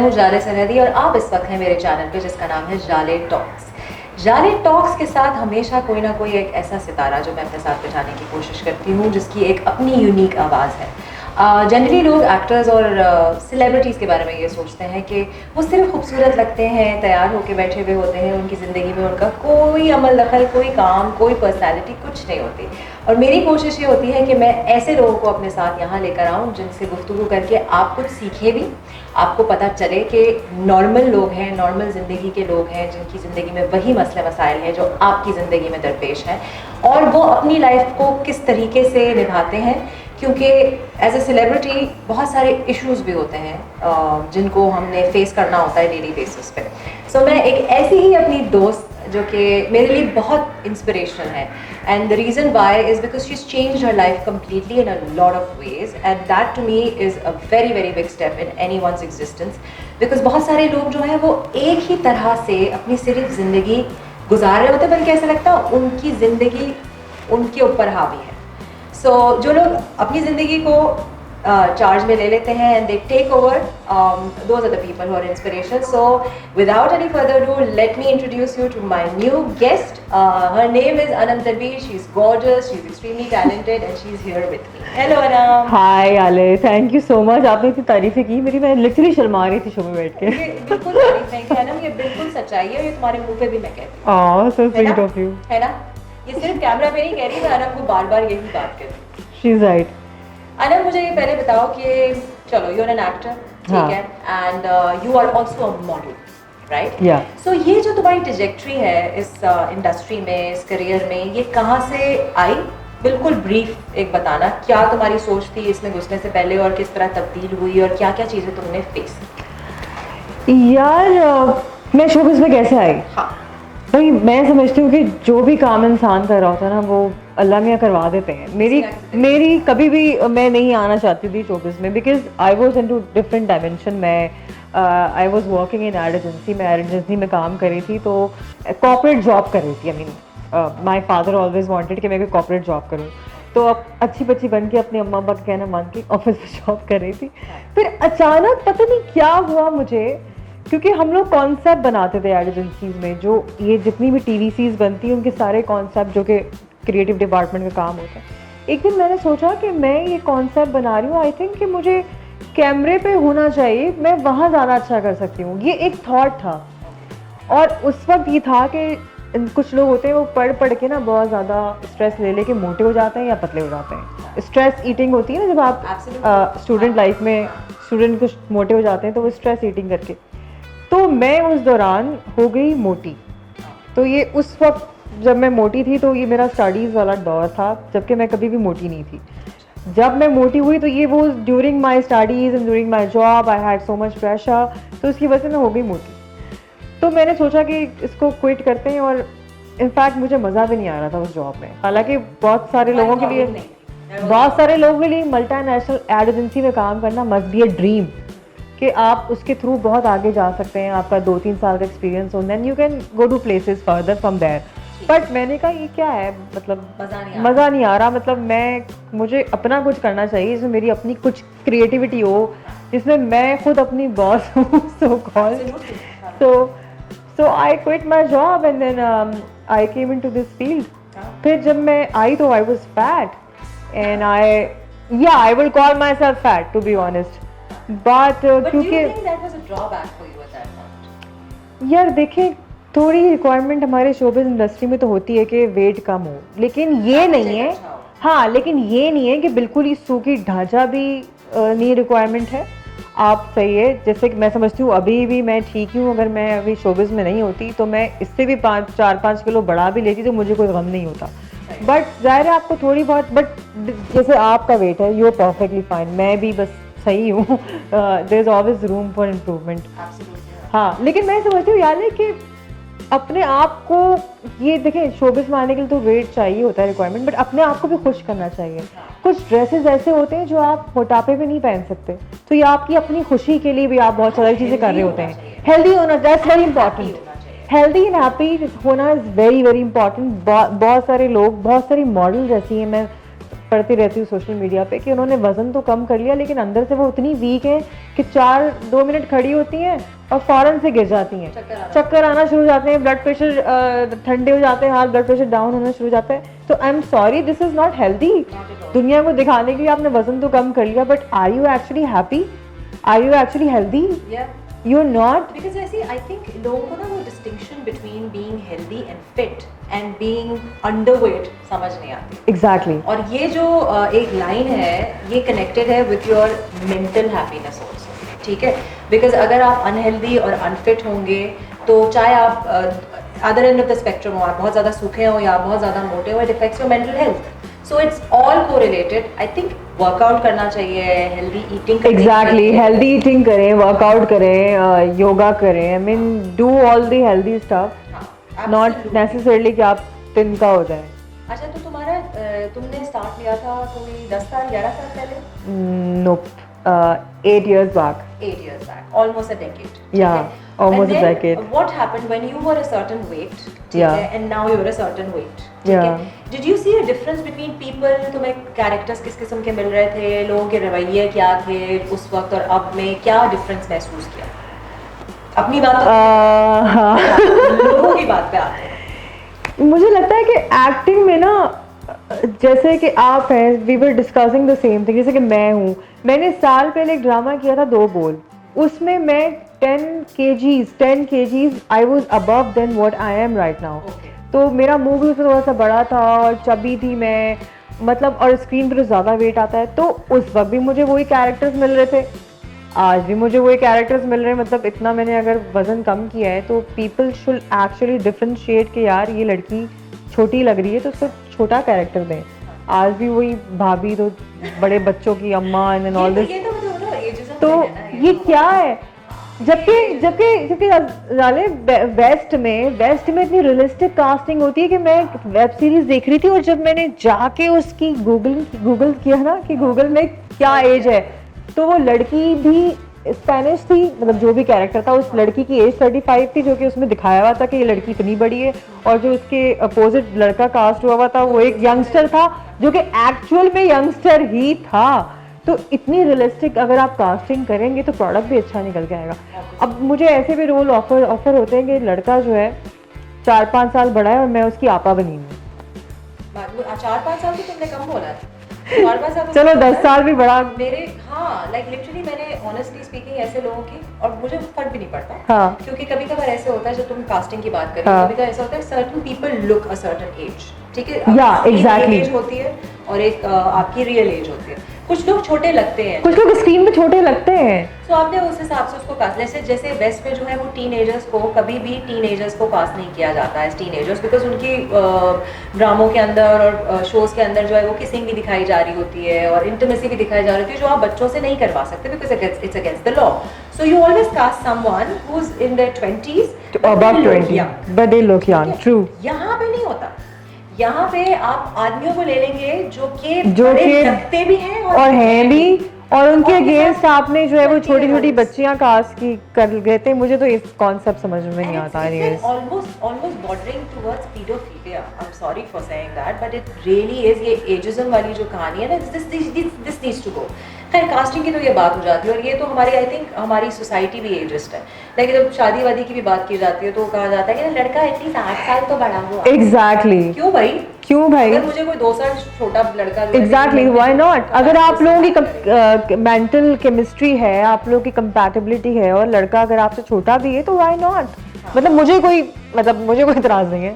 हूँ जाले सरहदी और आप इस वक्त हैं मेरे चैनल पे जिसका नाम है जाले टॉक्स। जाले टॉक्स के साथ हमेशा कोई ना कोई एक ऐसा सितारा जो मैं अपने साथ बिठाने की कोशिश करती हूँ जिसकी एक अपनी यूनिक आवाज़ है। जनरली लोग एक्टर्स और सेलिब्रिटीज़ के बारे में ये सोचते हैं कि वो सिर्फ खूबसूरत लगते हैं, तैयार होकर बैठे हुए होते हैं, उनकी ज़िंदगी में उनका कोई अमल दखल, कोई काम, कोई पर्सनैलिटी कुछ नहीं होती। और मेरी कोशिश ये होती है कि मैं ऐसे लोगों को अपने साथ यहाँ लेकर आऊँ जिनसे गुफ्तगू करके आप कुछ सीखें भी, आपको पता चले कि नॉर्मल लोग हैं, नॉर्मल ज़िंदगी के लोग हैं जिनकी ज़िंदगी में वही मसले मसाइल हैं जो आपकी ज़िंदगी में दरपेश हैं, और वो अपनी लाइफ को किस तरीके से निभाते हैं। क्योंकि एज ए सेलिब्रिटी बहुत सारे इश्यूज़ भी होते हैं जिनको हमने फेस करना होता है डेली बेसिस पे। सो मैं एक ऐसी ही अपनी दोस्त जो कि मेरे लिए बहुत इंस्पिरेशनल है, and the reason why is because she is changed her life completely in a lot of ways, and that to me is a very very big step in anyone's existence. Because बहुत सारे लोग जो हैं वो एक ही तरह से अपनी सिर्फ ज़िंदगी गुजार रहे होते हैं, बल्कि ऐसा लगता है उनकी ज़िंदगी उनके ऊपर हावी है। सो जो लोग अपनी ज़िंदगी को चार्ज में ले लेते हैं and they take over, those are the people who are inspiration. So without any further do let me introduce you to my new guest. Her name is Anam Tanveer. She is gorgeous, she is extremely talented and she is here with me. Hello Anam. Hi आले, thank you so much. आपने इतनी तारीफें की मेरी, मैं literally Sharma रही थी show में बैठ के। ये बिल्कुल तारीफ नहीं है अनम, ये बिल्कुल सच्चाई है, ये तुम्हारे मुंह पे भी मैं कहती हूँ। ओह सो स्वीट ऑफ यू। है ना, ये सिर्फ कैमरा पे नहीं कह रही, मैं अनम को बार बार यही बात कर रही हूँ। She is right. अनम मुझे ये पहले बताओ कि चलो यू आर एन एक्टर, ठीक है, and you are also a model, right? या सो ये जो तुम्हारी ट्रजेक्टरी है इस इंडस्ट्री में, इस करियर में, ये कहाँ से आई? बिल्कुल ब्रीफ एक बताना, क्या तुम्हारी सोच थी इसमें घुसने से पहले और किस तरह तब्दील हुई और क्या क्या चीज़ें तुमने फेस की? यार मैं शोबिज़ में कैसे आई? हाँ भाई मैं समझती हूँ कि जो भी काम इंसान कर रहा होता है ना वो अल्लाह मियाँ करवा देते हैं। मेरी कभी भी मैं नहीं आना चाहती थी शोबिज़ में, because I was in two different dimension. मैं I was working in ad agency, मैं एड एजेंसी में काम कर रही थी, तो कॉर्पोरेट जॉब कर रही थी। I mean my father always wanted कि मैं कोई कॉर्पोरेट जॉब करूँ, तो अब अच्छी बच्ची बन के अपने अम्मा अब्बा का कहना मान के ऑफिस में जॉब कर रही थी। फिर अचानक पता नहीं क्या हुआ मुझे, क्योंकि हम लोग कॉन्सेप्ट बनाते थे एड एजेंसीज में, जो ये जितनी भी टीवी सीरीज बनती हैं उनके सारे कॉन्सेप्ट जो कि क्रिएटिव डिपार्टमेंट का काम होता है। एक दिन मैंने सोचा कि मैं ये कॉन्सेप्ट बना रही हूँ, आई थिंक कि मुझे कैमरे पे होना चाहिए, मैं वहाँ ज़्यादा अच्छा कर सकती हूँ। ये एक थॉट था, और उस वक्त ये था कि कुछ लोग होते हैं वो पढ़ के ना बहुत ज़्यादा स्ट्रेस ले के मोटे हो जाते हैं या पतले हो जाते हैं। स्ट्रेस ईटिंग होती है ना, जब आप स्टूडेंट लाइफ में स्टूडेंट कुछ मोटे हो जाते हैं तो वो स्ट्रेस ईटिंग करके, तो मैं उस दौरान हो गई मोटी। तो ये उस वक्त जब मैं मोटी थी तो ये मेरा स्टडीज़ वाला दौर था, जबकि मैं कभी भी मोटी नहीं थी। जब मैं मोटी हुई तो ये वो during my studies and during my job I had so much pressure, तो उसकी वजह से मैं हो गई मोटी। तो मैंने सोचा कि इसको क्विट करते हैं, और इनफैक्ट मुझे मज़ा भी नहीं आ रहा था उस जॉब में। हालांकि बहुत सारे लोगों के लिए मल्टी नेशनल एड एजेंसी में काम करना मस्ट बी अ ड्रीम, कि आप उसके थ्रू बहुत आगे जा सकते हैं, आपका 2-3 साल का एक्सपीरियंस हो, then you can go to places further from there. But मैंने कहा ये क्या है, मतलब मज़ा नहीं आ रहा, मतलब मुझे अपना कुछ करना चाहिए जिसमें मेरी अपनी कुछ क्रिएटिविटी हो, जिसमें मैं खुद अपनी बॉस हूँ, so I quit my job and then I came into this field. फिर जब मैं आई तो I was fat and I will call myself fat to be honest. But क्योंकि यार देखें, थोड़ी रिक्वायरमेंट हमारे शोबिज़ इंडस्ट्री में तो होती है कि वेट कम हो, लेकिन ये नहीं है। हाँ, लेकिन ये नहीं है कि बिल्कुल ही सूखी ढांचा भी नहीं रिक्वायरमेंट है। आप सही है, जैसे कि मैं समझती हूँ अभी भी मैं ठीक हूँ, अगर मैं अभी शोबिज़ में नहीं होती तो मैं इससे भी 4-5 किलो बढ़ा भी लेती तो मुझे कोई गम नहीं होता। बट ज़ाहिर है आपको थोड़ी बहुत, बट जैसे आपका वेट है, यू आर परफेक्टली फाइन, मैं भी बस सही हूँ। There is always room for improvement. हाँ, लेकिन मैं समझती हूँ यार कि अपने आप को, ये देखें शोबिज़ में आने के लिए तो वेट चाहिए होता है रिक्वायरमेंट, बट अपने आप को भी खुश करना चाहिए। कुछ ड्रेसेस ऐसे होते हैं जो आप मोटापे में नहीं पहन सकते, तो ये आपकी अपनी खुशी के लिए भी आप बहुत सारी चीज़ें कर रहे होते हैं। हेल्दी होना, that's very important. Healthy and happy होना इज़ वेरी वेरी इंपॉर्टेंट। बहुत सारे लोग, बहुत सारी मॉडल जैसी हैं, मैं पढ़ती रहती हूँ सोशल मीडिया पे कि उन्होंने वज़न तो कम कर लिया लेकिन अंदर से वो उतनी वीक हैं कि 2 मिनट खड़ी होती हैं और फ़ौरन से गिर जाती हैं, चक्कर आना शुरू हो जाते हैं, ब्लड प्रेशर ठंडे हो जाते हैं, हाथ ब्लड प्रेशर डाउन होना शुरू हो जाता है। तो I am sorry, this is not healthy. दुनिया को दिखाने के लिए आपने वज़न तो कम कर लिया, but are you actually happy? Are you actually healthy? You're not, because I think लोगों को ना वो distinction between being healthy and fit and being underweight समझ नहीं आती। exactly. और ये जो एक लाइन है ये connected है with your mental happiness also, ठीक है? Because अगर आप unhealthy और unfit होंगे तो चाहे आप other end of the spectrum हो, आप बहुत ज़्यादा सूखे हो या बहुत ज़्यादा मोटे हो, it affects your mental health. So it's all correlated. I think workout करना चाहिए, हेल्दी ईटिंग करनी एग्जैक्टली, हेल्दी ईटिंग करें, वर्कआउट करें, योगा करें, I mean do all the healthy stuff, not necessarily कि आप तिनका हो जाए। अच्छा, तो तुम्हारा तुमने स्टार्ट लिया था कोई 10 साल 11 साल पहले? नोप, 8 years back. 8 years back, almost a decade. Yeah, almost a decade. What happened when you were a certain weight, and now you're a certain weight? Yeah. Did you see a difference between people? तुम्हें characters किस किस्म के मिल रहे थे, लोगों के रवैये क्या थे उस वक्त और अब में, क्या डिफरेंस महसूस किया? अपनी बात लोगों की बात पे आते हैं। मुझे लगता है कि एक्टिंग में ना, जैसे कि आप हैं, we were discussing the same thing, जैसे कि मैं हूँ, मैंने साल पहले एक ड्रामा किया था 2 बोल, उसमें मैं 10 kgs I was above then what I am right now. तो मेरा मुंह भी उसमें थोड़ा सा बड़ा था और चबी थी मैं, मतलब, और स्क्रीन पर तो ज़्यादा वेट आता है, तो उस वक्त भी मुझे वही कैरेक्टर्स मिल रहे थे, आज भी मुझे वही कैरेक्टर्स मिल रहे हैं। मतलब इतना मैंने अगर वज़न कम किया है तो पीपल शुड एक्चुअली डिफरेंशिएट कि यार ये लड़की छोटी लग रही है तो उसको छोटा कैरेक्टर दें। आज भी वही भाभी तो बड़े बच्चों की अम्मा एंड ऑल दिस, तो ये क्या है? जबकि जाले वेस्ट में इतनी रियलिस्टिक कास्टिंग होती है कि मैं वेब सीरीज देख रही थी और जब मैंने जाके उसकी गूगल किया ना कि गूगल में क्या एज है, तो वो लड़की भी स्पेनिश थी, मतलब जो भी कैरेक्टर था उस लड़की की एज 35 थी, जो कि उसमें दिखाया हुआ था कि ये लड़की इतनी बड़ी है, और जो उसके अपोजिट लड़का कास्ट हुआ था वो एक यंगस्टर था जो कि एक्चुअल में यंगस्टर ही था। तो इतनी रियलिस्टिक अगर आप कास्टिंग करेंगे तो प्रोडक्ट भी अच्छा निकल के आएगा। अब मुझे ऐसे भी रोल ऑफर होते हैं कि लड़का जो है 4-5 साल बड़ा है और मैं उसकी आपा बनी हूँ। 4-5 साल तो तुमने कम बोला है। चलो 10 साल भी बड़ा मेरे, हाँ, लाइक लिटरली मैंने ऑनेस्टली स्पीकिंग ऐसे लोगों की, और मुझे फर्क भी नहीं पड़ता, हाँ, क्योंकि कभी कभार ऐसे होता है, जब तुम कास्टिंग की बात करें, कभी कभार ऐसा होता है certain people look a certain age, ठीक है, या एग्जैक्टली एज होती है और एक आपकी रियल एज होती है। कुछ लोग छोटे लगते हैं, कुछ लोग स्क्रीन पे छोटे लगते हैं, तो आपने उस हिसाब से उसको कास्ट, जैसे वेस्ट में जो है वो टीनेजर्स को कभी भी टीनेजर्स को कास्ट नहीं किया जाता है टीनेजर्स, बिकॉज उनकी ड्रामों के अंदर और शोज के अंदर जो है वो किसिंग भी दिखाई जा रही होती है और इंटीमेसी भी दिखाई जा रही होती है, जो आप बच्चों से नहीं करवा सकते because it's against the law. So you always cast someone who is in their 20s above 20 but they look young, true। यहाँ पे नहीं होता, यहाँ पे आप आदमियों को ले लेंगे जो कि लगते भी हैं और हैं भी, और उनके अगेंस्ट आपने जो है वो छोटी छोटी बच्चियां कास्ट की कर गए थे। मुझे तो इस कॉन्सेप्ट समझ में नहीं आता है। Almost bordering towards paedophilia, I am sorry for saying that, but it really is. ये एजिज्म वाली जो कहानी है ना, दिस नीड्स टू गो। खैर, कास्टिंग की तो ये बात हो जाती है, और ये तो हमारी, आई थिंक हमारी सोसाइटी भी एजिस्ट है। लेकिन जब शादी वादी की भी बात की जाती है तो कहा जाता है कि लड़का एटलीस्ट 8 साल तो बड़ा हुआ। एग्जैक्टली, क्यों भाई? अगर मुझे कोई 2 साल छोटा लड़का, एग्जैक्टली, व्हाई नॉट? अगर आप लोगों की मेंटल केमिस्ट्री है, आप लोगों की कंपैटिबिलिटी है, और लड़का अगर आपसे छोटा भी है तो व्हाई नॉट? मतलब मुझे कोई इतराज नहीं है।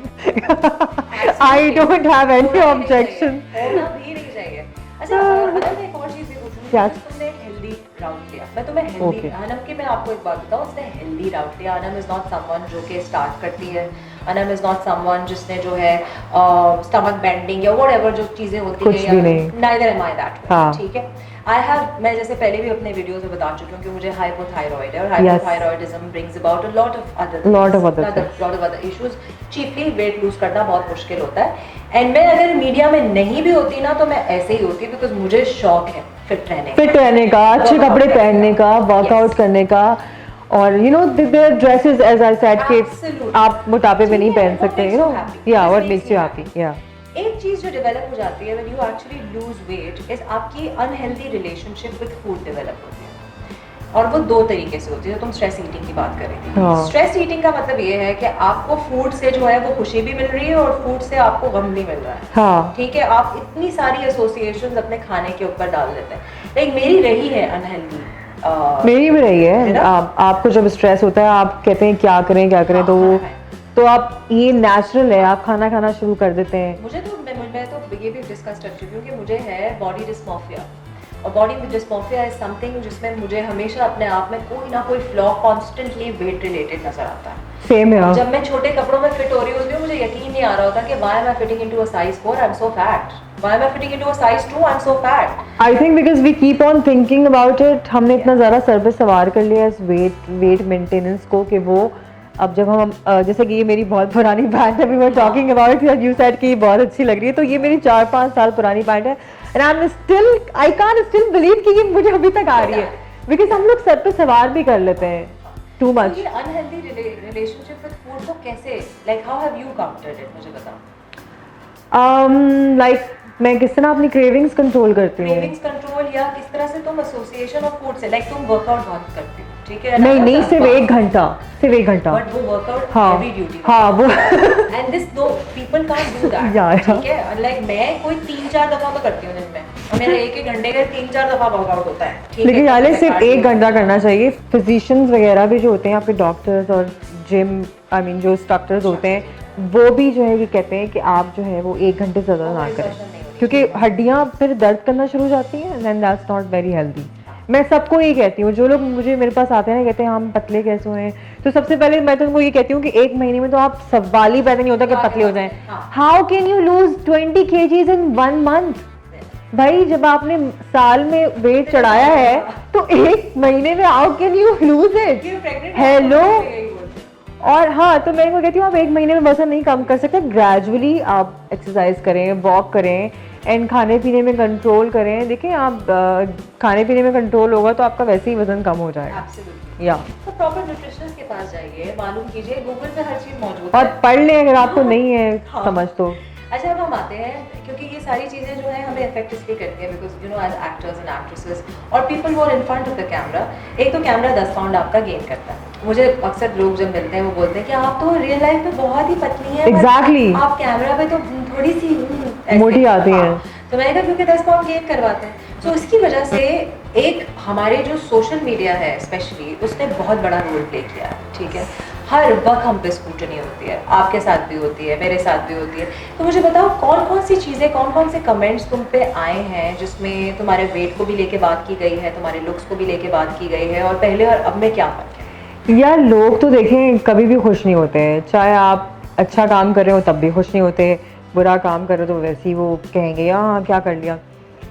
I don't have any objection. होना भी नहीं चाहिए। अच्छा, अगर मैं एक और चीज भी पूछूं, तुमने हेल्दी राउट लिया, मैं तुम्हें हेल्दी, अनम की मैं आपको एक बात बताऊं, उसने हेल्दी राउट लिया। अनम इज नॉट समवन जो कि स्टार्ट करती है, अनम इज नॉट समवन जिसने जो है स्टमक बेंडिंग या व्हाटएवर जो चीजें होती है, नाइदर एम आई दैट, ठीक है। मैं जैसे पहले भी अपने वीडियोस में बता चुकी हूँ कि मुझे हाइपोथायरॉइड है, और hypothyroidism brings about a lot of other issues. Chiefly weight lose करना बहुत मुश्किल होता है, एंड मैं अगर मीडिया में नहीं भी होती ना तो मैं ऐसे ही होती, बिकॉज मुझे शौक है फिट रहने का, अच्छे कपड़े पहनने का, वर्कआउट करने का, और you know their dresses, as I said, कि आप मोटापे में नहीं पहन सकते, यू नो, या व्हाट मेक्स यू हैप्पी, या एक चीज़ जो डेवलप हो जाती है when you actually lose weight is आपकी unhealthy relationship with food develop होती है, और वो दो तरीके से होती है। तो तुम स्ट्रेस ईटिंग की बात कर रही थी। हाँ। स्ट्रेस ईटिंग का मतलब ये है कि आपको फूड से जो है वो खुशी भी मिल रही है और फूड से आपको गम भी मिल रहा है। हाँ। ठीक है, आप इतनी सारी एसोसिएशंस अपने खाने के ऊपर डाल देते हैं। लाइक मेरी रही है अनहेल्दी, मेरी भी रही है। आपको जब स्ट्रेस होता है आप कहते हैं क्या करें क्या करें, तो आप ये नेचुरल है, आप खाना खाना शुरू कर देते हैं। मुझे तो मैं तो ये भी डिस्कस कर चुकी हूँ कि मुझे है बॉडी डिस्मॉर्फिया, और बॉडी डिस्मॉर्फिया इज समथिंग जिसमें मुझे हमेशा अपने आप में कोई ना कोई फ्लॉ कॉन्स्टेंटली वेट रिलेटेड नजर आता है। सेम है। जब मैं छोटे कपड़ों में फिट हो रही होती हूँ मुझे यकीन नहीं आ रहा होता कि why am I fitting into a size 4, I am so fat, why am I fitting into a size 2, I am so fat. I think because we keep on thinking about it, हमने इतना ज़्यादा sir पे सवार कर लिया इस wait maintenance को कि वो अब जब हम जैसे कि ये मेरी बहुत पुरानी पैंट है, we were talking about it, you said कि ये बहुत अच्छी लग रही है, तो ये मेरी 4-5 साल पुरानी पैंट है and I can't still believe कि ये मुझे अभी तक आ रही है, बिकॉज हम लोग सर पे सवार भी कर लेते हैं टू मच। ये अनहेल्दी रिलेशनशिप विद फूड को कैसे, like how have you countered it, मुझे बताओ। लाइक मैं किस तरह अपनी क्रेविंग्स कंट्रोल करती हूँ। क्रेविंग्स कंट्रोल, या किस तरह से तुम एसोसिएशन ऑफ फूड से, लाइक तुम वर्कआउट बहुत करती हो, ठीक है? नहीं, सिर्फ 1 घंटा, सिर्फ 1 घंटा। बट वो वर्कआउट हाँ, हेवी ड्यूटी, हाँ वो एंड दिस दो people can't do that, Yeah. ठीक है? लाइक मैं कोई 3-4 दफा तो करती हूँ दिन में, और मेरा 1-1 घंटे का 3-4 दफा वर्कआउट होता है, ठीक है? लेकिन यार सिर्फ 1 घंटा करना चाहिए। फिजिशियंस वगैरह भी जो होते हैं, आपके डॉक्टर्स और जिम आई मीन जो इंस्ट्रक्टर्स होते हैं, वो भी जो है ये कहते हैं कि आप जो है वो 1 घंटे से ज़्यादा ना करें, क्योंकि हड्डियाँ फिर दर्द करना शुरू हो जाती हैं and that's not very healthy. मैं सबको ये कहती हूँ, जो लोग मेरे पास आते हैं ना कहते हैं हम पतले कैसे हुए हैं, तो सबसे पहले मैं तो उनको ये कहती हूँ कि 1 महीने में तो आप सवाल ही पैदा नहीं होता कि पतले हो जाएं। How can you lose 20 kgs in 1 month? भाई जब आपने साल में वेट चढ़ाया है तो 1 महीने में how can you lose it? Hello. और हाँ, तो मैं इनको कहती हूँ आप 1 महीने में वजन नहीं कम कर सकते, ग्रेजुअली आप एक्सरसाइज करें, वॉक करें एंड खाने पीने में कंट्रोल करें। देखिए आप खाने पीने में कंट्रोल होगा तो आपका वैसे ही वजन कम हो जाएगा। या तो प्रॉपर न्यूट्रिशनिस्ट के पास जाइए, मालूम कीजिए, गूगल पे हर चीज मौजूद और है, पढ़ लें अगर आपको नहीं है समझ तो। अच्छा, अब हम आते हैं, क्योंकि ये सारी चीज़ें जो है हमें अफेक्ट इसलिए करती हैं because you know as actors and actresses और people who are in front of the camera, एक तो कैमरा 10 पाउंड आपका गेन करता है। मुझे अक्सर लोग जब मिलते हैं वो बोलते हैं कि आप तो रियल लाइफ में बहुत ही पतली हैं, Exactly. आप कैमरा पे तो थोड़ी सी ऐसे- मोटी आती हैं। तो मैंने कहा क्योंकि 10 पाउंड गेन करवाते हैं, तो इसकी वजह से एक हमारे जो सोशल मीडिया है स्पेशली उसने बहुत बड़ा रोल प्ले किया है, ठीक है? हर वक्त हम पे स्क्रूटनी होती है, आपके साथ भी होती है, मेरे साथ भी होती है। तो मुझे बताओ कौन कौन सी चीज़ें, कौन कौन से कमेंट्स तुम पे आए हैं जिसमें तुम्हारे वेट को भी लेके बात की गई है, तुम्हारे लुक्स को भी लेके बात की गई है, और पहले और अब में क्या फर्क है? यार लोग तो देखें कभी भी खुश नहीं होते हैं, चाहे आप अच्छा काम कर रहे हो तब भी खुश नहीं होते, बुरा काम कर रहे हो तो वैसे ही वो कहेंगे हाँ क्या कर लिया।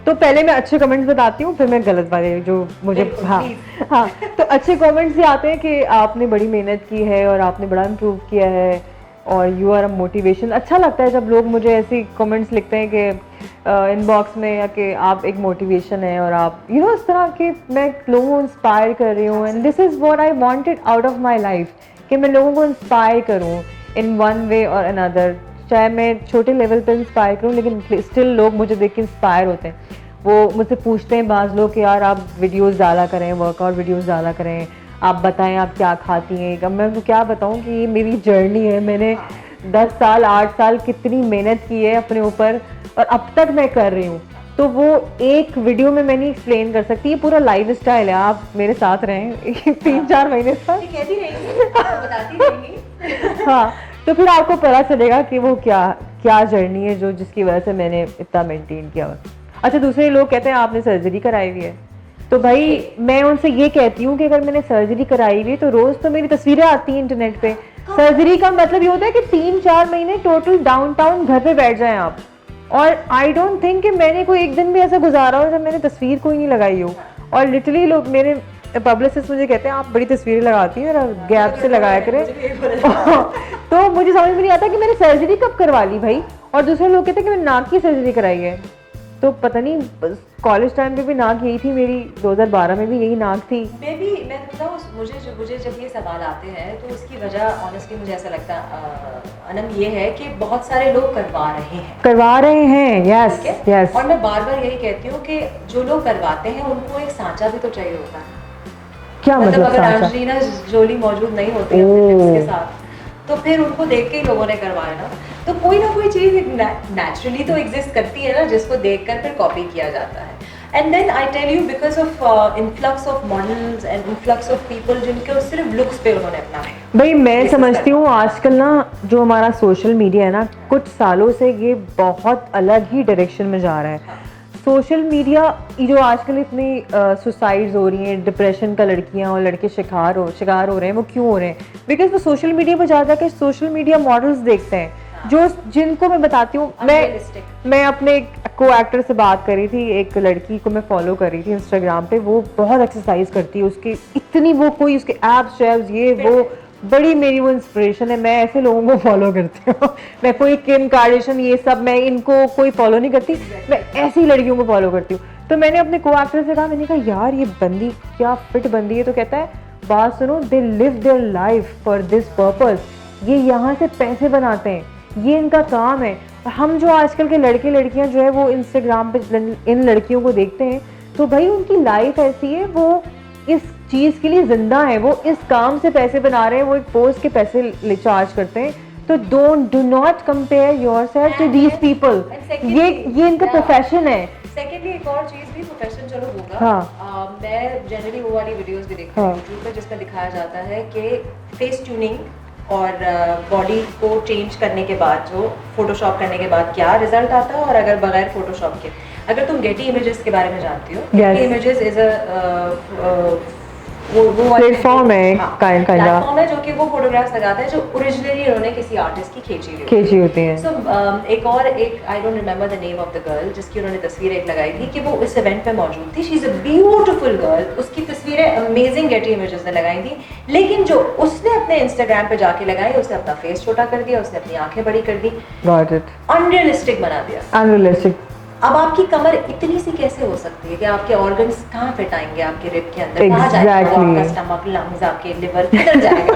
तो पहले मैं अच्छे कमेंट्स बताती हूँ, फिर मैं गलत वाले जो मुझे हाँ तो अच्छे कमेंट्स ये आते हैं कि आपने बड़ी मेहनत की है और आपने बड़ा इम्प्रूव किया है और यू आर अ मोटिवेशन। अच्छा लगता है जब लोग मुझे ऐसी कमेंट्स लिखते हैं कि इनबॉक्स में, या कि आप एक मोटिवेशन है और आप यू नो इस तरह के मैं लोगों को इंस्पायर कर रही हूँ, and this is what I wanted out of my life, कि मैं लोगों को इंस्पायर करूँ इन वन वे और अनदर। चाहे मैं छोटे लेवल पे इंस्पायर करूँ लेकिन स्टिल लोग मुझे देख के इंस्पायर होते हैं। वो मुझसे पूछते हैं बाज़ लोग कि यार आप वीडियोस डाला करें, वर्कआउट वीडियोस डाला करें, आप बताएं आप क्या खाती हैं। अब मैं उनको क्या बताऊं कि ये मेरी जर्नी है, मैंने 10 साल 8 साल कितनी मेहनत की है अपने ऊपर और अब तक मैं कर रही हूँ। तो वो एक वीडियो में मैं नहीं एक्सप्लेन कर सकती, ये पूरा लाइफ स्टाइल है। आप मेरे साथ रहें 3-4 महीने तक, कहती रहेंगी, बताती रहेंगी। हाँ तो फिर आपको पता चलेगा कि वो क्या जर्नी है जो जिसकी वजह से मैंने इतना मेंटेन किया हुआ। अच्छा, दूसरे लोग कहते हैं आपने सर्जरी कराई हुई है, तो भाई मैं उनसे ये कहती हूँ कि अगर मैंने सर्जरी कराई हुई है तो रोज तो मेरी तस्वीरें आती हैं इंटरनेट पे। सर्जरी का मतलब ये होता है कि 3-4 महीने टोटल डाउनटाउन घर पे बैठ जाएं आप, और आई डोंट थिंक कि मैंने कोई एक दिन भी ऐसा गुजारा हो जब मैंने तस्वीर कोई नहीं लगाई हो। और लिटरली लोग मेरे पब्लिसिस्ट मुझे कहते हैं आप बड़ी तस्वीरें लगाती हैं, गैप से लगाया करें। तो मुझे समझ में नहीं आता कि मैंने सर्जरी कब करवा ली भाई, और दूसरे लोग कहते हैं कि मैंने नाक की सर्जरी कराई है। तो पता नहीं कॉलेज टाइम पे भी नाक यही थी मेरी, 2012 में भी यही नाक थी। मैं बताऊँ, मुझे जब ये सवाल आते हैं तो उसकी वजह ऑनेस्टली मुझे ऐसा लगता है अनम ये है कि बहुत सारे लोग करवा रहे हैं, यस यस। और मैं बार बार यही कहती हूँ कि जो लोग करवाते हैं उनको एक सांचा भी तो चाहिए होता है। क्या मतलब अगर सांचा? एंजेलिना जोली मौजूद नहीं होती है अपने lips के साथ, तो फिर उनको देख के ही लोगों ने करवाया ना। तो कोई ना कोई चीज़ नेचुरली तो एग्जिस्ट करती है ना, जिसको देखकर फिर कॉपी किया जाता है। And then I tell you, because of influx of models and influx of people जिनके सिर्फ लुक्स पे उन्होंने अपना भाई मैं समझती हूँ आजकल ना जो हमारा सोशल मीडिया है ना, कुछ सालों से ये बहुत अलग ही डायरेक्शन में जा रहा है। सोशल मीडिया जो आजकल इतनी सुसाइड्स हो रही हैं, डिप्रेशन का लड़कियां और लड़के शिकार हो रहे हैं, वो क्यों हो रहे हैं? बिकॉज वो सोशल मीडिया पर जा जाकर सोशल मीडिया मॉडल्स देखते हैं, जो जिनको मैं बताती हूँ, मैं अपने को एक्टर से बात करी थी, एक लड़की को मैं फॉलो कर रही थी इंस्टाग्राम पे, वो बहुत एक्सरसाइज करती है, उसके इतनी वो कोई उसके एप्स शेप्स ये वो बड़ी मेरी वो इंस्पिरेशन है। मैं ऐसे लोगों को फॉलो करती हूँ मैं कोई किम कार्दाशियन ये सब मैं इनको कोई फॉलो नहीं करती, मैं ऐसी लड़कियों को फॉलो करती हूँ। तो मैंने अपने को एक्टर से कहा, मैंने कहा यार ये बंदी क्या फिट बंदी है। तो कहता है बात सुनो, they live their life for this purpose, ये यहाँ से पैसे बनाते हैं, ये इनका काम है। हम जो आजकल के लड़के लड़कियां जो है वो इंस्टाग्राम पे इन लड़कियों को देखते हैं, तो भाई उनकी लाइफ ऐसी है, वो इस चीज़ के लिए जिंदा है, वो इस काम से पैसे बना रहे हैं, वो एक पोस्ट के पैसे चार्ज करते हैं। तो do not compare yourself to these people, ये इनका प्रोफेशन है। सेकेंडली एक और चीज़ भी, प्रोफेशन चलो होगा। हाँ। मैं जनरली वो वाली वीडियोस भी देखती हूँ यूट्यूब पे जिसमें दिखाया जाता है कि फेस ट्यूनिंग और बॉडी को चेंज करने के बाद, जो फोटोशॉप करने के बाद क्या रिजल्ट आता है, और अगर बगैर फोटोशॉप के, अगर तुम गेटी इमेजेस के बारे में जानती हो, गेटी इमेजेस इज वो प्लेटफॉर्म है, प्लेटफॉर्म है जो कि वो फोटोग्राफ्स लगाता है जो ओरिजिनली उन्होंने किसी आर्टिस्ट की खींची होती है। सो एक I don't remember the name of the girl जिसकी उन्होंने तस्वीर एक लगाई थी कि वो इस इवेंट पे मौजूद थी। She is a beautiful girl, उसकी तस्वीरें अमेजिंग गेटी इमेजेस ने लगाई थी, लेकिन जो उसने अपने इंस्टाग्राम पे जाके लगाई, उसने अपना फेस छोटा कर दिया, उसने अपनी आंखें बड़ी कर दी, अनरियलिस्टिक बना दिया। अनरियलिस्टिक। अब आपकी कमर इतनी सी कैसे हो सकती है कि आपके ऑर्गन्स कहाँ फिट आएंगे आपके रिब के अंदर, कहाँ जाएगा आपका स्टमक, लंग्स, आपके लिवर किधर जाएगा?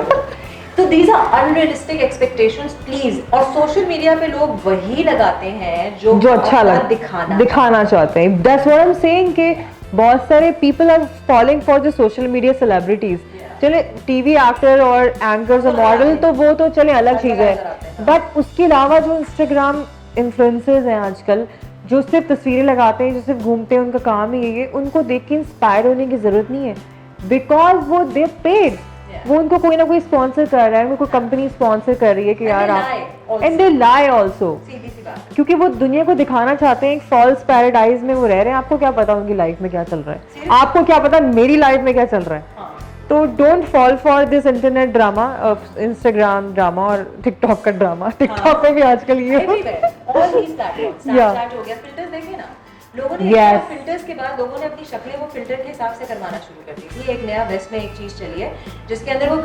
तो these are unrealistic expectations please. और सोशल मीडिया पे लोग वही लगाते हैं जो अच्छा दिखाना चाहते हैं। That's what I am saying कि बहुत सारे people are following for the social media celebrities. चले टीवी एक्टर और एंकर्स और मॉडल तो वो तो चले अलग चीज है, बट उसके अलावा जो इंस्टाग्राम इन्फ्लुएंसर्स हैं आजकल, जो सिर्फ तस्वीरें लगाते हैं, जो सिर्फ घूमते हैं, उनका काम ही यही है, उनको देख के इंस्पायर होने की जरूरत नहीं है, बिकॉज वो दे पेड, वो उनको कोई ना कोई स्पॉन्सर कर रहा है, उनको कंपनी स्पॉन्सर कर रही है कि यार आप, एंड दे लाई ऑल्सो, क्योंकि वो दुनिया को दिखाना चाहते हैं एक फॉल्स पैराडाइज में वो रह रहे हैं। आपको क्या पता उनकी लाइफ में क्या चल रहा है, आपको क्या पता मेरी लाइफ में क्या चल रहा है। तो don't fall for this internet drama, Instagram drama और टिकटॉक का ड्रामा। टिकटॉक पे भी आजकल ये लोगों ने फिल्टर्स के बाद लोगों ने अपनी शक्लें वो फिल्टर के हिसाब से करवाना शुरू कर दी थी। एक नया वेस्ट में एक चीज चली है जिसके अंदर वो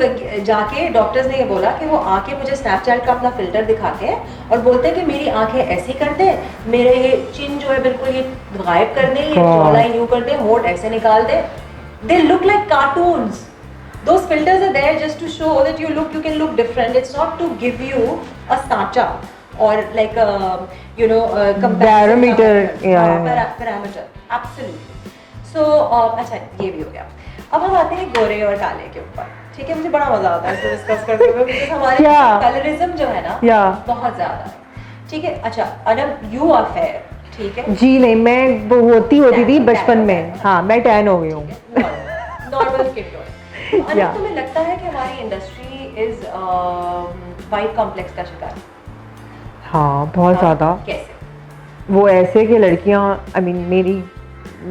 जाके डॉक्टर्स ने ये बोला कि वो आके मुझे स्नैपचैट का अपना फिल्टर दिखाते हैं और बोलते हैं कि मेरी आंखें ऐसी कर दे, मेरे ये चिन जो है बिल्कुल ये गायब कर दे, ये जॉ लाइन यूं कर दे, होठ ऐसे निकाल दे। They look like cartoons. Those filters are there just to show that you can look different. It's not to give you a sancha or like a parameter. Parameter. Absolutely. So अच्छा ये भी हो गया। अब हम आते हैं गोरे और काले के ऊपर। ठीक है, मुझे बड़ा मजा आता है इसको डिस्कस करते हुए, क्योंकि हमारे कलरिज्म जो है ना बहुत ज्यादा है। ठीक है, अच्छा अनम यू आर फेयर, ठीक है जी? नहीं, मैं वो होती थी बचपन में। हाँ, मैं टैन हो गई हूँ। Normal skin tone. अनम तुम्हें लगता है कि हमारी इंडस्ट्री इज वाइट कॉम्प्लेक्स का शिकार? हाँ, बहुत ज़्यादा। कैसे? वो ऐसे कि लड़कियाँ, आई मीन मेरी,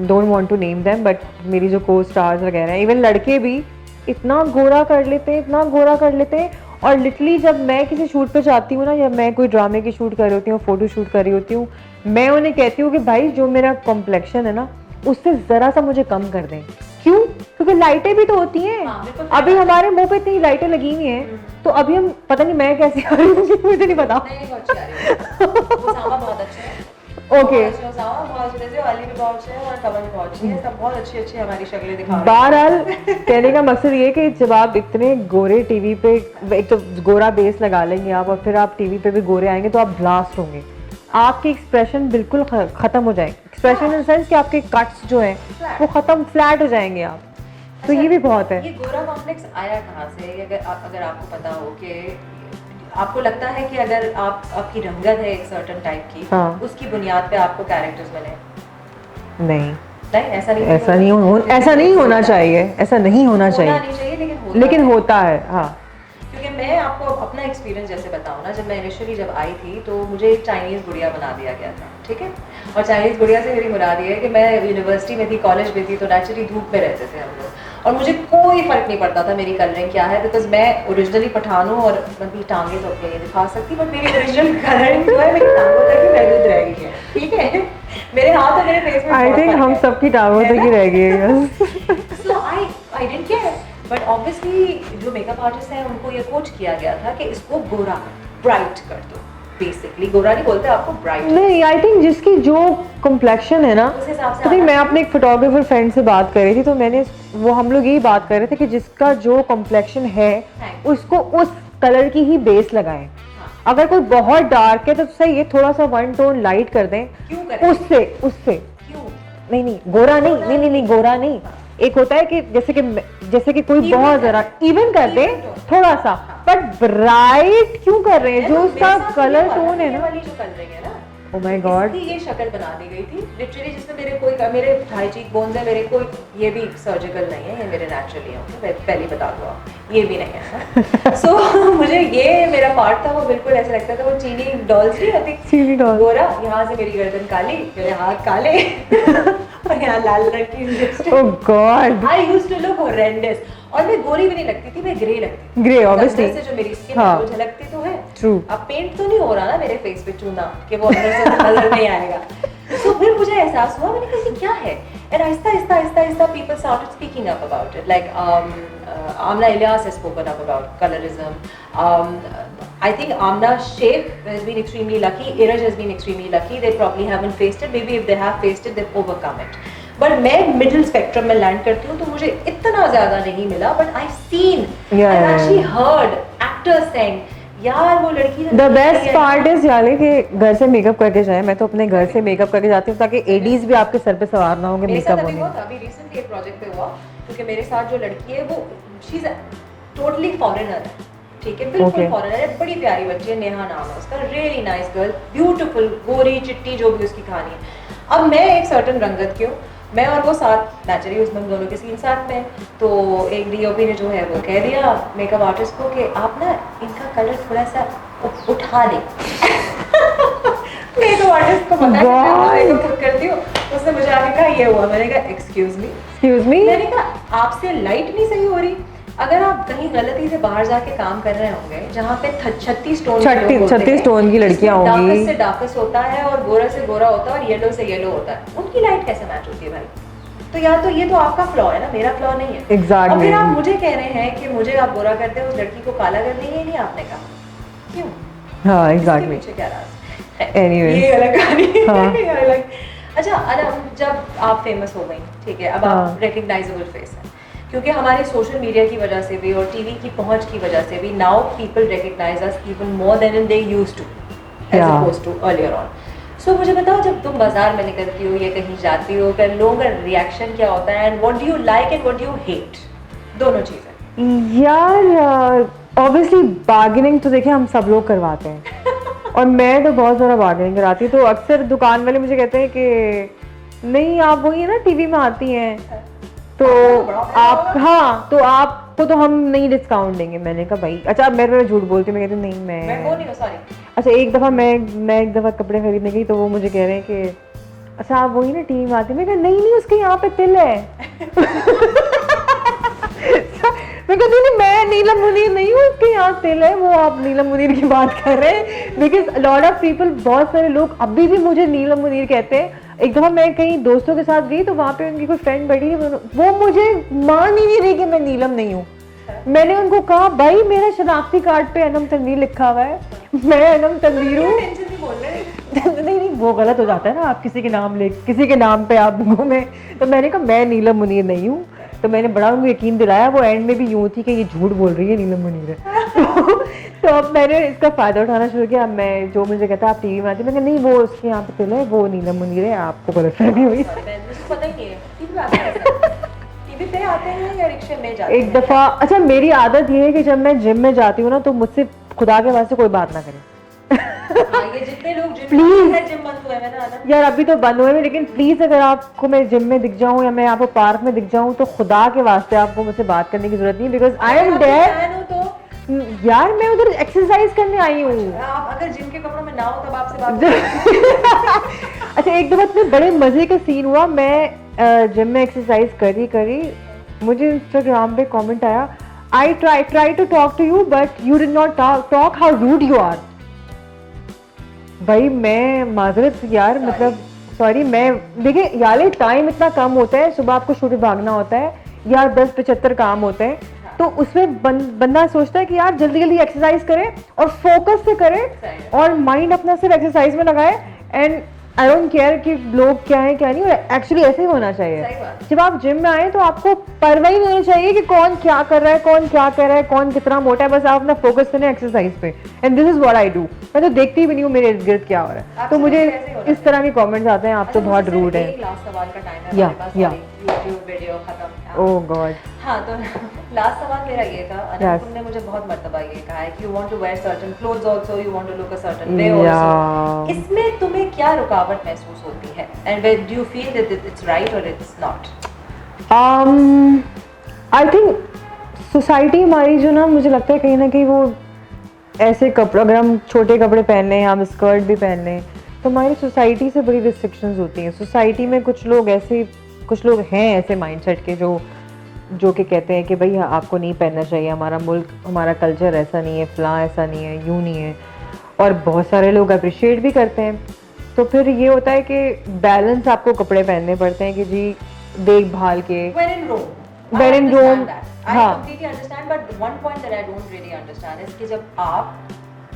don't want to name them, but मेरी जो को स्टार्स वगैरह हैं, इवन लड़के भी इतना गोरा कर लेते हैं, और लिटरली जब मैं किसी शूट पे जाती हूँ ना, या मैं कोई ड्रामे की शूट कर रही होती हूँ, फोटो शूट कर रही होती हूँ, मैं उन्हें कहती हूँ कि भाई जो मेरा कॉम्प्लेक्शन है ना, उससे ज़रा सा मुझे कम कर दें। क्यों? क्योंकि लाइटें भी तो होती हैं। अभी हमारे मुंह पे इतनी लाइटें लगी हुई हैं, तो अभी हम, पता नहीं मैं कैसी आ रही हूँ मुझे नहीं पता। ओके वाली भी बहुत अच्छे हैं और कमल भी बहुत अच्छी है, सब बहुत अच्छी अच्छी हमारी शक्लें दिखा रहे हैं। बहरहाल कहने का मकसद ये कि जब आप इतने गोरे टीवी पे, एक तो गोरा बेस लगा लेंगे आप और फिर आप टीवी पे भी गोरे आएंगे तो आप ब्लास्ट होंगे, आपके एक्सप्रेशन बिल्कुल खत्म हो जाएंगे, एक्सप्रेशन इन सेंस कि आपके कट्स जो हैं वो खत्म, फ्लैट हो जाएंगे आप। तो ये भी बहुत है। ये गोरा कॉम्प्लेक्स आया कहाँ से? अगर आपको पता हो कि आपको लगता है कि अगर आपकी रंगत है एक सर्टेन टाइप की, हाँ। उसकी बुनियाद पे आपको कैरेक्टर्स बने? नहीं, नहीं, ऐसा नहीं होना चाहिए, ऐसा नहीं होना चाहिए, लेकिन होता है। हाँ, क्योंकि मैं आपको अपना एक्सपीरियंस जैसे बताऊँ ना, जब मैं इनिशियली जब आई थी तो मुझे एक चाइनीज़ गुड़िया बना दिया गया था, ठीक है। और चाइनीज़ गुड़िया से मेरी मुराद ये है कि मैं यूनिवर्सिटी में थी, कॉलेज में थी, तो नेचुरली धूप में रहते थे हम लोग, और मुझे कोई फ़र्क नहीं पड़ता था मेरी कलरिंग क्या है, बिकॉज मैं ओरिजिनली पठान हूँ और अपनी टांगे तो अपने नहीं दिखा सकती, बट मेरी ओरिजिनल कलरिंग जो है मेरी टांगों तक ही महदूद रह गई है, ठीक है। मेरे हाथ और मेरे फेस में आई थिंक हम सबकी टांगों तक ही रह गई है। So I didn't care, but obviously जो मेकअप आर्टिस्ट हैं उनको ये कोच किया गया था कि इसको गोरा ब्राइट कर दो, बेसिकली गोरा नहीं बोलते आपको, ब्राइट। नहीं, आई थिंक जिसकी जो कॉम्प्लेक्शन है ना, उस हिसाब से तो मैं अपने एक फोटोग्राफर फ्रेंड से बात कर रही थी, तो मैंने वो हम लोग यही बात कर रहे थे कि जिसका जो कॉम्प्लेक्शन है उसको उस कलर की ही बेस लगाएं। अगर कोई बहुत डार्क है तो सही है, थोड़ा सा वन टोन लाइट कर दें, क्यों करें? उससे नहीं गोरा नहीं गोरा नहीं। एक होता है कि जैसे कि कोई बहुत जरा इवन कर दे थोड़ा सा, बट ब्राइट क्यों कर रहे हैं? जो उसका कलर टोन है ना, वाली जो कर रही है ना, ओ माय गॉड, ये शक्ल बना दी गई थी लिटरली, जिसमें मेरे हाई चीक बोन्स है, मेरे कोई ये भी सर्जिकल नहीं है, ये मेरे नेचुरली है, मैं पहले बता दूँ आप, ये भी नहीं है। सो मुझे ये मेरा पार्ट था, वो बिल्कुल ऐसा लगता था वो चीनी डॉल्स नहीं होती, चीनी डॉल, गोरा, यहाँ से मेरी गर्दन काली, मेरे हाथ काले और यहाँ लाल रंग की lipstick. Oh God, I used to look horrendous, और मैं गोरी भी नहीं लगती थी, मैं ग्रे लगती थी, ग्रे ऑब्वियसली से जो मेरी स्किन हाँ, वो झलकती तो है। ट्रू। अब पेंट तो नहीं हो रहा ना मेरे फेस पे चूना कि वो अंदर से नजर नहीं आएगा। तो फिर मुझे एहसास हुआ, मैंने कहा ये क्या है, एंड आहिस्ता people started speaking up about it, like Amna Ilyas has spoken up about colorism. I think Amna Sheikh has been extremely lucky. Iraj has been extremely lucky. They probably haven't faced it. Maybe if they have faced it, they've overcome it. But मैं middle spectrum में land करती हूँ, तो मुझे इतना ज़्यादा नहीं मिला. But I've seen, I've actually heard actors saying, यार वो लड़की The best part is Yale कि घर से मेकअप करके जाए, मैं तो अपने घर से मेकअप करके जाती हूँ ताकि एडीज भी आपके सर पे सवार ना होंगे मेकअप होने। अभी रिसेंटली एक प्रोजेक्ट पे हुआ, क्योंकि मेरे साथ जो लड़की है वो शी इज टोटली फॉरेनर है, ठीक है, बिल्कुल फॉरेनर है, बड़ी प्यारी बच्ची है, नेहा नाम है उसका, रियली नाइस गर्ल, ब्यूटीफुल, गोरी चिट्टी जो भी उसकी कहानी है। अब मैं एक सर्टेन रंगत की हूँ, मैं और वो साथ नेचुरली उसमें दोनों के सीन साथ में, तो एक डीओपी ने जो है वो कह दिया मेकअप आर्टिस्ट को कि आप ना इनका कलर थोड़ा सा उठा दें। मेकअप आर्टिस्ट को पता है मैं खुद करती हूँ, उसने मुझे आके कहा ये हुआ, मैंने कहा एक्सक्यूज मी, मैंने कहा आपसे लाइट नहीं सही हो रही, अगर आप कहीं गलती से बाहर जाके काम कर रहे होंगे जहाँ पे 36 टोन की लड़कियाँ होंगी, डार्कस से डार्कस होता है और गोरा से गोरा होता है और येलो से येलो होता है, उनकी लाइट कैसे मैच होती है भाई? तो यार तो ये तो आपका फ्लॉ है ना, मेरा फ्लॉ नहीं है। Exactly. और फिर आप मुझे कह रहे हैं कि मुझे आप गोरा करते हो, उस लड़की को काला कर देंगे, नहीं आपने कहा क्यों? हाँ एग्जैक्टली, पीछे क्या राज? एनीवे ये अलग कहानी हाँ. ये अलग। अच्छा अनम, जब आप फेमस हो गई, ठीक है, अब आप रिकग्नाइजेबल फेस है, क्योंकि हमारे सोशल मीडिया की वजह से भी और टीवी की पहुंच की वजह से भी now people recognise us even more than they used to as opposed to earlier on. So मुझे बताओ, जब तुम बाजार में निकलती हो या कहीं जाती हो, फिर लोगों का रिएक्शन क्या होता है, and what do you like and what do you hate, दोनों चीजें? यार ऑब्वियसली बार्गेनिंग तो देखिए हम सब लोग करवाते हैं और मैं तो बहुत ज़्यादा बार्गेनिंग कराती हूँ, तो अक्सर दुकान वाले मुझे कहते हैं कि नहीं आप वही है ना टीवी में आती हैं, तो आप हाँ तो आपको तो हम नहीं डिस्काउंट देंगे। मैंने कहा भाई अच्छा, मैं झूठ बोलती हूँ, मैं कहती हूँ नहीं मैं वो नहीं हूँ, सॉरी। अच्छा एक दफ़ा मैं एक दफ़ा कपड़े खरीदने गई, तो वो मुझे कह रहे हैं कि अच्छा आप वही ना टीवी में आती है। मैं कहा नहीं उसके यहाँ पे तिल है। मैं कहती नहीं मैं नीलम मुनीर नहीं हूँ, उसके यहाँ तिल है, वो आप नीलम मुनीर की बात कर रहे हैं। बिकॉज लॉट ऑफ पीपल, बहुत सारे लोग अभी भी मुझे नीलम मुनीर कहते हैं। एक दफ़ा मैं कहीं दोस्तों के साथ गई, तो वहाँ पे उनकी कोई फ्रेंड बैठी थी, वो मुझे मान ही नहीं रही कि मैं नीलम नहीं हूँ। मैंने उनको कहा भाई मेरा शनाख्ती कार्ड पे अनम तनवीर लिखा हुआ है, मैं अनम तनवीर हूँ। नहीं वो गलत हो जाता है ना, आप किसी के नाम पे आप घूमे। तो मैंने कहा मैं नीलम मुनीर नहीं हूँ। तो मैंने बड़ा उनको यकीन दिलाया, वो एंड में भी यूँ थी कि ये झूठ बोल रही है, नीलम मुनीर है। तो अब मैंने इसका फ़ायदा उठाना शुरू किया। अब मैं जो मुझे कहता आप टीवी में आती, मैंने नहीं वो उसके यहाँ पे तिल है, वो नीलम मुनीर है, आपको गलतफहमी हुई। पता ही नहीं है टीवी पे आते हैं या रिक्शे में जाते हैं? एक दफ़ा, अच्छा मेरी आदत ये है कि जब मैं जिम में जाती हूँ ना, तो मुझसे खुदा के वास्ते कोई बात ना करे। हाँ, ये जितने लोग Please. जिम बंद हुए हैं ना आदम। यार अभी तो बंद हुए हैं, लेकिन प्लीज अगर आपको मैं जिम में दिख जाऊं या मैं आपको पार्क में दिख जाऊं, तो खुदा के वास्ते आपको मुझसे बात करने की जरूरत नहीं, बिकॉज आई एम देयर। तो यार मैं उधर एक्सरसाइज करने आई हूँ। आप अगर जिम के कपड़ों में ना हो तब आपसे बात अच्छा एक दफा इतने बड़े मजे का सीन हुआ, मैं जिम में एक्सरसाइज करी मुझे इंस्टाग्राम पे कमेंट आया, I try to talk to you but you did not talk, how rude you are. भाई मैं माजरत यार, मतलब सॉरी, मैं देखिए यार टाइम इतना कम होता है, सुबह आपको शूट भागना होता है या 10-75 काम होते हैं, तो उसमें बंदा सोचता है कि यार जल्दी जल्दी एक्सरसाइज करे और फोकस से करे और माइंड अपना सिर्फ एक्सरसाइज में लगाए। एंड आई डोंट केयर कि लोग क्या है क्या नहीं, और एक्चुअली ऐसे ही होना चाहिए। जब आप जिम में आए तो आपको परवाह ही नहीं होनी चाहिए कि कौन क्या कर रहा है, कौन क्या कर रहा है, कौन कितना मोटा है, बस आप अपना फोकस करें एक्सरसाइज पे। And this is what I do. मैं तो देखती भी नहीं हूँ मेरे इर्द गिर्द क्या हो रहा है, तो मुझे इस तरह के कमेंट्स आते हैं, आप तो बहुत रूड है। लास्ट सवाल का टाइम है हमारे पास, YouTube वीडियो खत्म। ओह गॉड। हाँ, तो लास्ट सवाल मेरा ये था, अनंत तुमने मुझे बहुत मर्तबा ये कहा है कि you want to wear certain clothes also, you want to look a certain way also. इसमें तुम्हें क्या रुकावट महसूस होती है, and where do you feel that it's right और it's not? I think society हमारी जो ना, मुझे लगता है कहीं ना कहीं वो ऐसे कपड़े, अगर हम छोटे कपड़े पहन लें, हम स्कर्ट भी पहन लें, तो हमारी सोसाइटी से बड़ी रिस्ट्रिक्शंस होती हैं। सोसाइटी में कुछ लोग हैं ऐसे माइंडसेट के जो कि कहते हैं कि भाई आपको नहीं पहनना चाहिए, हमारा मुल्क, हमारा कल्चर ऐसा नहीं है, फलां ऐसा नहीं है, यूँ नहीं है। और बहुत सारे लोग अप्रिशिएट भी करते हैं। तो फिर ये होता है कि बैलेंस आपको कपड़े पहनने पड़ते हैं कि जी देखभाल के। When in Rome, When in Rome, I हाँ। completely understand, but one point that I don't really understand is कि जब आप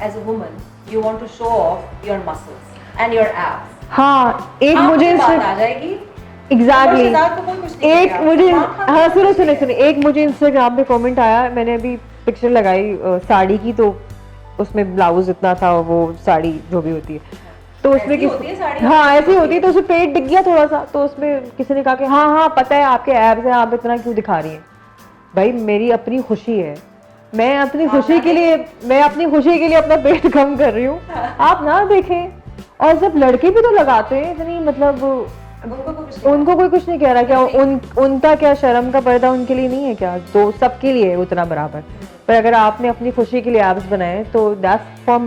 as a woman you want to show off your muscles and your abs, हाँ एक मुझे बात आ जाएगी exactly एक मुझे, हाँ हाँ सुनो, एक मुझे इंस्टाग्राम पे कमेंट आया, मैंने अभी पिक्चर लगाई साड़ी की, तो उसमें ब्लाउज इतना था, वो साड़ी जो भी होती है, तो उसमें हाँ ऐसी होती है, तो उसमें पेट दिख गया थोड़ा सा, तो उसमें किसी ने कहा कि हाँ पता है आपके एब्स हैं, आप इतना क्यों दिखा रही हैं। भाई मेरी अपनी खुशी है, मैं अपनी खुशी के लिए अपना पेट कम कर रही हूँ, आप ना देखें। और सब लड़के भी तो लगाते हैं इतनी, मतलब उनको कोई कुछ नहीं कह रहा क्या, उनका क्या शर्म का पर्दा उनके लिए नहीं है क्या? तो सबके लिए है उतना बराबर। पर अगर आपने अपनी खुशी के लिए एब्स बनाए तो दैट्स फॉर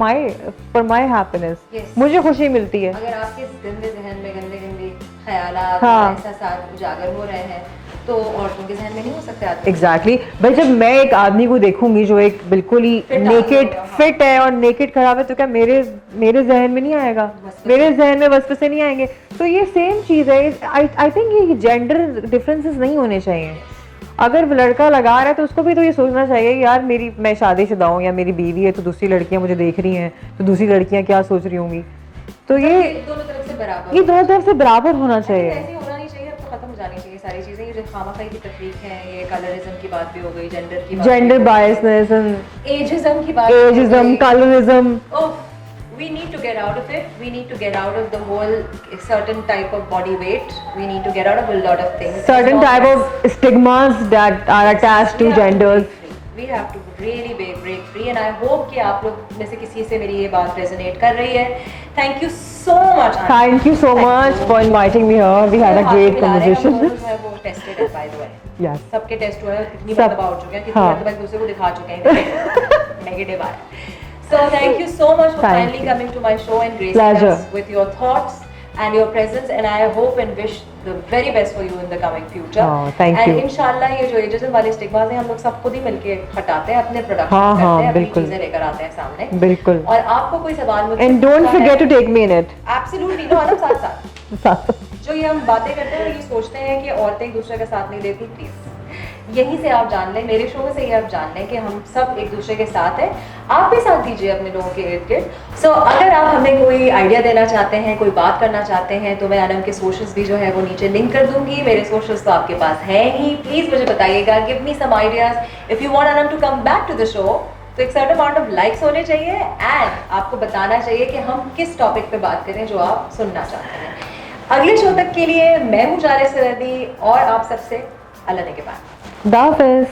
माय हैप्पीनेस, मुझे खुशी मिलती है। अगर आपके गंदे जहन में गंदे ख्यालात, एहसास उजागर हो रहे हैं, तो औरतों के जहन में नहीं हो सकते आते। एग्जैक्टली भाई, जब मैं एक आदमी को देखूंगी जो एक बिल्कुल ही नेकेड फिट है और नेकेड खराब है, तो क्या मेरे जहन में नहीं आएगा, मेरे जहन में वसवसे नहीं आएंगे। तो ये सेम चीज़ है। आई थिंक ये जेंडर डिफरेंसेस नहीं होने चाहिए। अगर लड़का लगा रहा है तो उसको भी तो ये सोचना चाहिए यार मैं शादीशुदा हूँ या मेरी बीवी है, तो दूसरी लड़कियां मुझे देख रही हैं, तो दूसरी लड़कियां क्या सोच रही होंगी। तो ये दोनों तरफ से बराबर होना चाहिए। ऐसे होना नहीं चाहिए, अब तो खत्म हो जानी चाहिए सारी चीजें। ये जो खामखाई की तकलीफ है, ये कलरिज्म की बात भी हो गई, जेंडर बायसनेस एंड एजिज्म की बात, colourism. We need to get out of it. We need to get out of the whole certain type of body weight. We need to get out of a lot of things. Certain type of stigmas that are attached to genders. We have to really break free, and I hope कि आप लोग में से किसी से मेरी ये बात resonate कर रही है. Thank you so much. Thank you so much for inviting me here. We had a great conversation. वो tested है by the way. Yes. सबके टेस्ट हुए, कितनी मरतबा हो चुके हैं, कितनी मरतबा एक दूसरे को दिखा चुके हैं, नेगेटिव आया। So thank you so much for finally coming to my show and gracing us with your thoughts and your presence, and I hope and wish the very best for you in the coming future. Oh, thank you. And इंशाल्लाह ये जो ageism वाले stigmas हैं, हम लोग सब खुद ही मिलके हटाते हैं, अपने प्रोडक्शन करते हैं, अपनी चीजें लेकर आते हैं सामने। बिल्कुल। और आपको कोई सवाल मुझसे And don't forget to take me in it. Absolutely, no, आदम साथ जो ये हम बातें करते हैं, ये सोचते हैं कि औरतें एक दूसरे का साथ नहीं देती, प्लीज यहीं से आप जान लें, मेरे शो से ये आप जान लें कि हम सब एक दूसरे के साथ हैं। आप भी साथ दीजिए अपने लोगों के इर्द गिर्द। सो अगर आप हमें कोई आइडिया देना चाहते हैं, कोई बात करना चाहते हैं, तो मैं अनम के सोशल्स भी जो है वो नीचे लिंक कर दूंगी। मेरे सोशल्स तो आपके पास हैं ही, प्लीज़ मुझे बताइएगा, give me some ideas. If you want Anam to come back to the show, तो एक सर्टेन अमाउंट ऑफ लाइक्स होने चाहिए एंड आपको बताना चाहिए कि हम किस टॉपिक पे बात करें जो आप सुनना चाहते हैं। अगले शो तक के लिए मैं हूँ जाले सरहदी और आप सबसे अल्लाह ने के बाद। दाफिज।